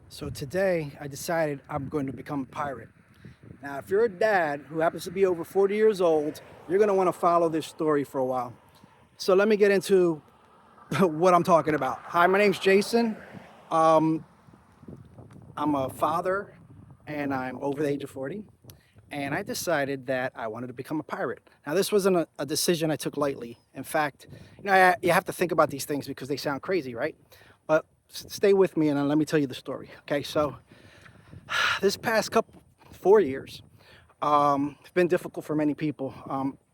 So today I decided I'm going to become a pirate. Now, if you're a dad who happens to be over 40 years old, you're going to want to follow this story for a while. So let me get into what I'm talking about. Hi, my name's Jason. Um, I'm a father and I'm over the age of 40. And I decided that I wanted to become a pirate. Now, this wasn't a decision I took lightly. In fact, you have to think about these things because they sound crazy, right? But stay with me and let me tell you the story. Okay, so this past couple 4 years have been difficult for many people.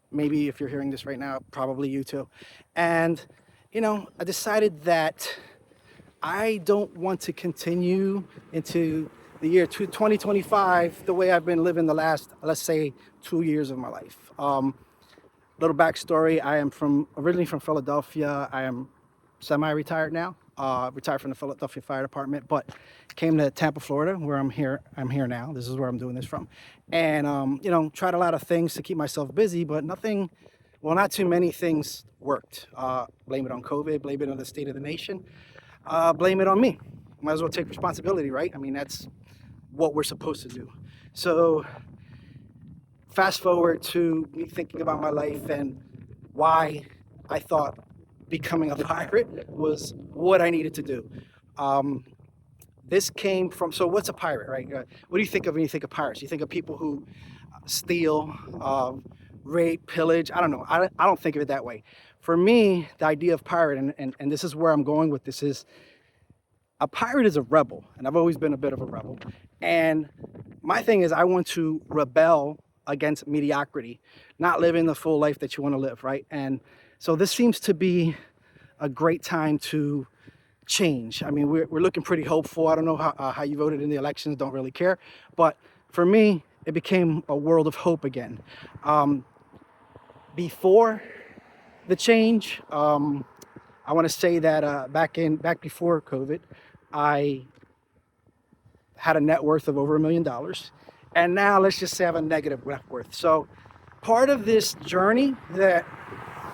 Maybe if you're hearing this right now, probably you too. And I decided that I don't want to continue into the year 2025 the way I've been living the last, let's say, 2 years of my life. Little backstory: I am originally from Philadelphia. I am semi-retired now. Retired from the Philadelphia Fire Department, but came to Tampa, Florida, where I'm here. I'm here now. This is where I'm doing this from, and tried a lot of things to keep myself busy, but nothing. Well, not too many things worked. Blame it on COVID. Blame it on the state of the nation. Blame it on me. Might as well take responsibility, right? I mean, that's what we're supposed to do. So, fast forward to me thinking about my life and why I thought becoming a pirate was what I needed to do. Um, this came from, so what's a pirate, right? What do you think of when you think of pirates? You think of people who steal, rape, pillage. I don't know. I don't think of it that way. For me, the idea of pirate, and this is where I'm going with this, is a pirate is a rebel. And I've always been a bit of a rebel. And my thing is, I want to rebel against mediocrity, not living the full life that you want to live, right? And so this seems to be a great time to change. I mean, we're looking pretty hopeful. I don't know how you voted in the elections, don't really care. But for me, it became a world of hope again. Um, Before the change, I want to say that back before COVID, I had a net worth of over $1 million, and now let's just say I have a negative net worth. So part of this journey that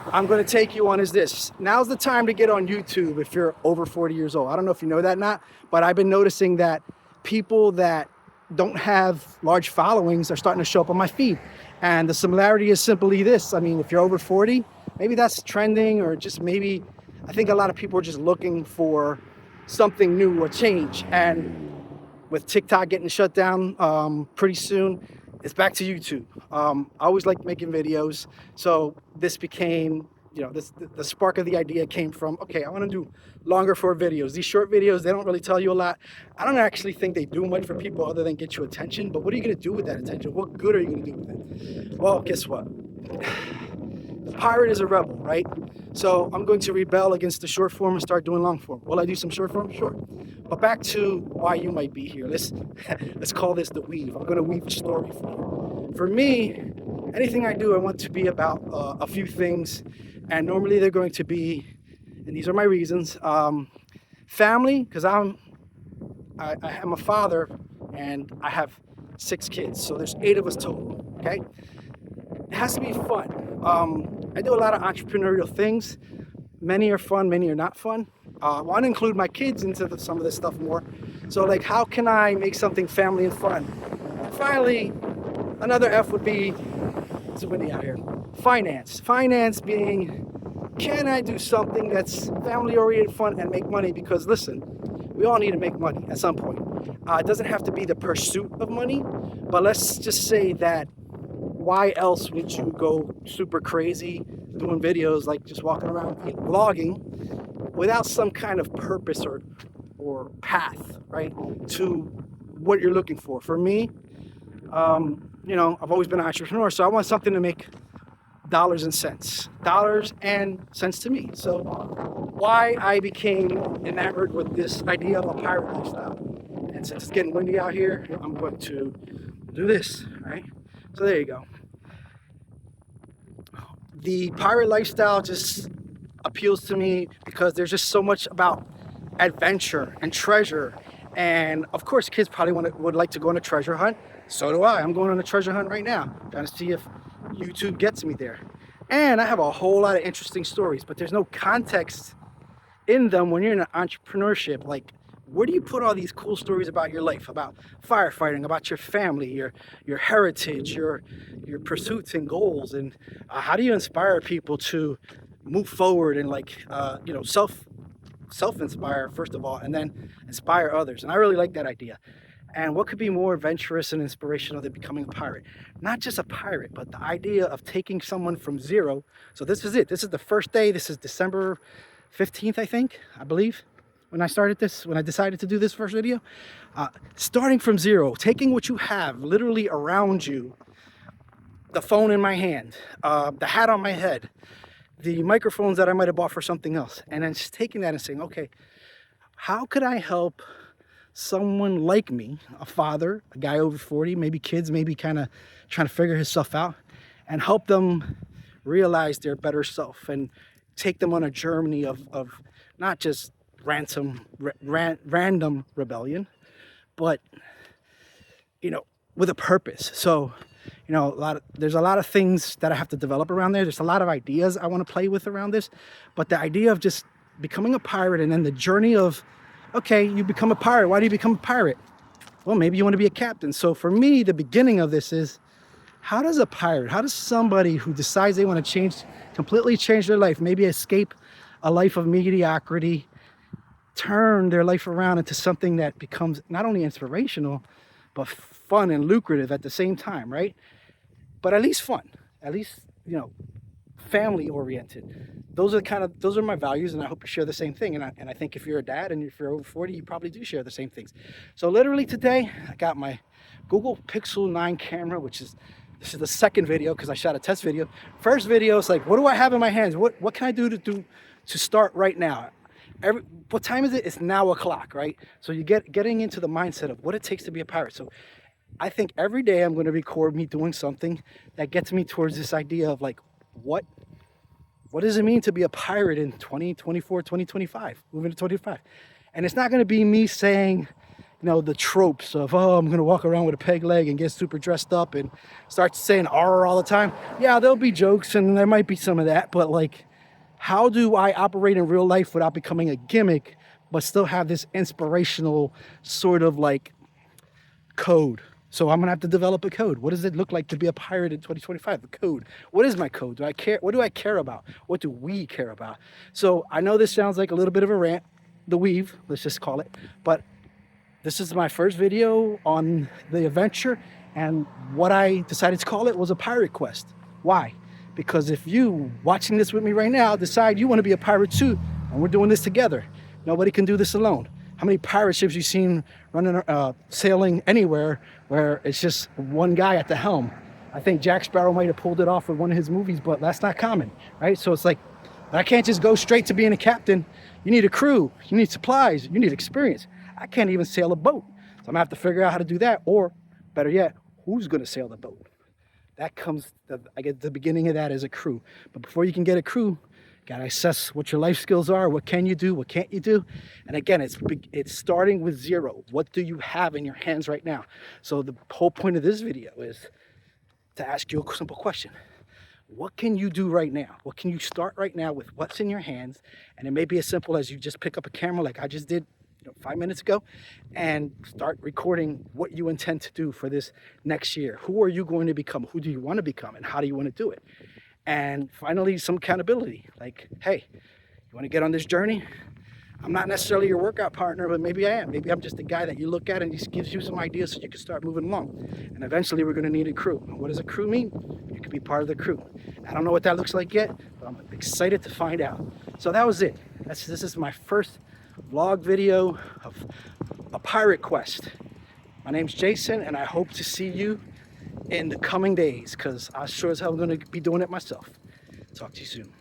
I'm going to take you on is this. Now's the time to get on YouTube if you're over 40 years old. I don't know if you know that or not, but I've been noticing that people that don't have large followings are starting to show up on my feed. And the similarity is simply this. I mean, if you're over 40, maybe that's trending, or just maybe I think a lot of people are just looking for something new or change. And with TikTok getting shut down pretty soon, it's back to YouTube. I always liked making videos, so this became, the spark of the idea came from, okay, I want to do longer form videos. These short videos, they don't really tell you a lot. I don't actually think they do much for people other than get you attention, but what are you going to do with that attention? What good are you going to do with it? Well, guess what? The pirate is a rebel, right? So I'm going to rebel against the short form and start doing long form. Will I do some short form? Sure. But back to why you might be here. Let's call this the weave. I'm going to weave a story for you. For me, anything I do, I want to be about a few things, and normally they're going to be, and these are my reasons. Family, because I am a father, and I have 6 kids, so there's 8 of us total. Okay. It has to be fun. I do a lot of entrepreneurial things. Many are fun, many are not fun. I want to include my kids into some of this stuff more. So, like, how can I make something family and fun? And finally, another F would be, it's windy out here, finance. Finance being, can I do something that's family-oriented, fun, and make money? Because, listen, we all need to make money at some point. It doesn't have to be the pursuit of money, but let's just say that why else would you go super crazy doing videos, like just walking around vlogging, without some kind of purpose or path, right, to what you're looking for? For me, I've always been an entrepreneur, so I want something to make dollars and cents to me. So why I became enamored with this idea of a pirate lifestyle. And since it's getting windy out here, I'm going to do this, right? So there you go. The pirate lifestyle just appeals to me because there's just so much about adventure and treasure. And of course, kids probably would like to go on a treasure hunt. So do I. I'm going on a treasure hunt right now, trying to see if YouTube gets me there. And I have a whole lot of interesting stories, but there's no context in them when you're in entrepreneurship. Like, where do you put all these cool stories about your life, about firefighting, about your family, your heritage, your pursuits and goals, and how do you inspire people to move forward and like self-inspire first of all, and then inspire others? And I really like that idea. And what could be more adventurous and inspirational than becoming a pirate? Not just a pirate, but the idea of taking someone from zero. So this is it. This is the first day. This is December 15th, I believe, when I decided to do this first video. Starting from zero, taking what you have literally around you, the phone in my hand, the hat on my head, the microphones that I might have bought for something else, and then just taking that and saying, okay, how could I help someone like me, a father, a guy over 40, maybe kids, maybe kind of trying to figure himself out, and help them realize their better self and take them on a journey of not just random rebellion, but with a purpose. So there's a lot of things that I have to develop around there. There's a lot of ideas I want to play with around this, but the idea of just becoming a pirate and then the journey of, okay, you become a pirate. Why do you become a pirate? Well, maybe you want to be a captain. So for me, the beginning of this is, how does somebody who decides they want to completely change their life, maybe escape a life of mediocrity, turn their life around into something that becomes not only inspirational, but fun and lucrative at the same time, right? But at least fun, at least, family oriented. Those are my values, and I hope you share the same thing. And I think if you're a dad and if you're over 40, you probably do share the same things. So literally today, I got my Google Pixel 9 camera, this is the second video because I shot a test video. First video, it's like, what do I have in my hands? What can I do to start right now? What time is it? It's now o'clock, right? So you getting into the mindset of what it takes to be a pirate. So I think every day I'm going to record me doing something that gets me towards this idea of like, what does it mean to be a pirate in 2024, 2025, moving to 25? And it's not going to be me saying, the tropes of, oh, I'm going to walk around with a peg leg and get super dressed up and start saying R all the time. Yeah, there'll be jokes and there might be some of that, but like, how do I operate in real life without becoming a gimmick, but still have this inspirational sort of like code? So I'm gonna have to develop a code. What does it look like to be a pirate in 2025? The code. What is my code? Do I care? What do I care about? What do we care about? So I know this sounds like a little bit of a rant, the weave, let's just call it, but this is my first video on the adventure, and what I decided to call it was a pirate quest. Why? Because if you watching this with me right now decide you want to be a pirate too, and we're doing this together, nobody can do this alone. How many pirate ships you've seen running, sailing anywhere where it's just one guy at the helm? I think Jack Sparrow might have pulled it off with one of his movies, but that's not common, right? So it's like, I can't just go straight to being a captain. You need a crew, you need supplies, you need experience. I can't even sail a boat. So I'm gonna have to figure out how to do that, or better yet, who's gonna sail the boat? That comes, I guess the beginning of that is a crew. But before you can get a crew, you gotta assess what your life skills are, what can you do, what can't you do? And again, it's starting with zero. What do you have in your hands right now? So the whole point of this video is to ask you a simple question. What can you do right now? What can you start right now with what's in your hands? And it may be as simple as you just pick up a camera like I just did 5 minutes ago and start recording what you intend to do for this next year. Who are you going to become? Who do you want to become? And how do you want to do it? And finally, some accountability. Like, hey, you want to get on this journey? I'm not necessarily your workout partner, but maybe I am. Maybe I'm just a guy that you look at and just gives you some ideas so you can start moving along. And eventually we're going to need a crew. And what does a crew mean? You can be part of the crew. I don't know what that looks like yet, but I'm excited to find out. So that was it. This is my first vlog video of a pirate quest. My name's Jason, and I hope to see you in the coming days, because I sure as hell am going to be doing it myself. Talk to you soon.